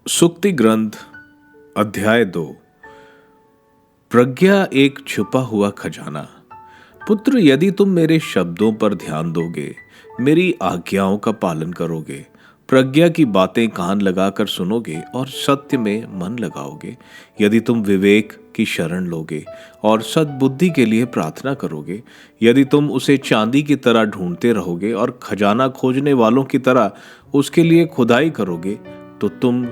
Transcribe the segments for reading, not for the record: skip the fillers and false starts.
सुक्ति ग्रंथ अध्याय 2। प्रज्ञा एक छुपा हुआ खजाना। पुत्र, यदि तुम मेरे शब्दों पर ध्यान दोगे, मेरी आज्ञाओं का पालन करोगे, प्रज्ञा की बातें कान लगाकर सुनोगे और सत्य में मन लगाओगे, यदि तुम विवेक की शरण लोगे और सद्बुद्धि के लिए प्रार्थना करोगे, यदि तुम उसे चांदी की तरह ढूंढते रहोगे और खजाना खोजने वालों की तरह उसके लिए खुदाई करोगे, तो तुम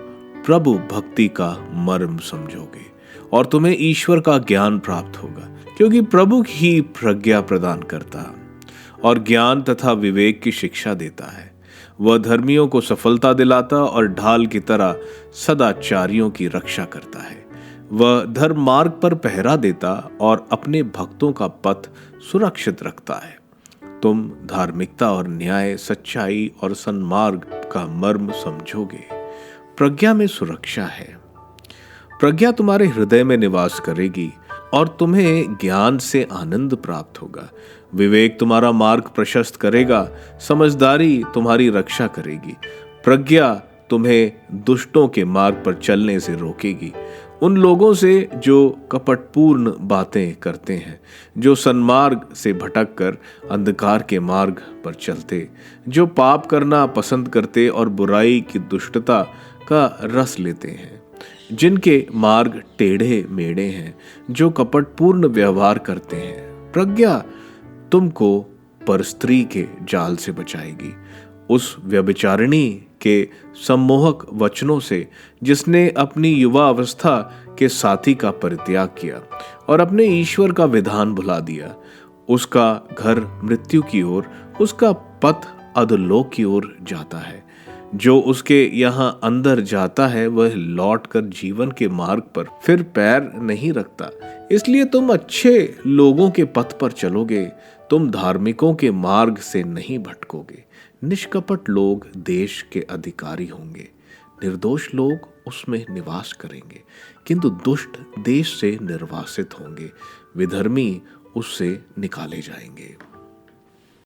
प्रभु भक्ति का मर्म समझोगे और तुम्हें ईश्वर का ज्ञान प्राप्त होगा, क्योंकि प्रभु ही प्रज्ञा प्रदान करता और ज्ञान तथा विवेक की शिक्षा देता है। वह धर्मियों को सफलता दिलाता और ढाल की तरह सदाचारियों की रक्षा करता है। वह धर्म मार्ग पर पहरा देता और अपने भक्तों का पथ सुरक्षित रखता है। तुम धार्मिकता और न्याय, सच्चाई और सन्मार्ग का मर्म समझोगे। प्रज्ञा में सुरक्षा है। प्रज्ञा तुम्हारे हृदय में निवास करेगी और तुम्हें ज्ञान से आनंद प्राप्त होगा। विवेक तुम्हारा मार्ग प्रशस्त करेगा, समझदारी तुम्हारी रक्षा करेगी। प्रज्ञा तुम्हें दुष्टों के मार्ग पर चलने से रोकेगी, उन लोगों से जो कपटपूर्ण बातें करते हैं, जो सन्मार्ग से भटककर अंधकार के मार्ग पर चलते, जो पाप करना पसंद करते और बुराई की दुष्टता का रस लेते हैं, जिनके मार्ग टेढ़े मेढ़े हैं, जो कपटपूर्ण व्यवहार करते हैं। प्रज्ञा तुमको परस्त्री के जाल से बचाएगी, उस व्यभिचारिणी के सम्मोहक वचनों से, जिसने अपनी युवा अवस्था के साथी का परित्याग किया और अपने ईश्वर का विधान भुला दिया। उसका घर मृत्यु की ओर, उसका पथ अधोलोक की ओर जाता है। जो उसके यहाँ अंदर जाता है वह लौटकर जीवन के मार्ग पर फिर पैर नहीं रखता। इसलिए तुम अच्छे लोगों के पथ पर चलोगे, तुम धार्मिकों के मार्ग से नहीं भटकोगे। निष्कपट लोग देश के अधिकारी होंगे, निर्दोष लोग उसमें निवास करेंगे, किंतु दुष्ट देश से निर्वासित होंगे, विधर्मी उससे निकाले जाएंगे।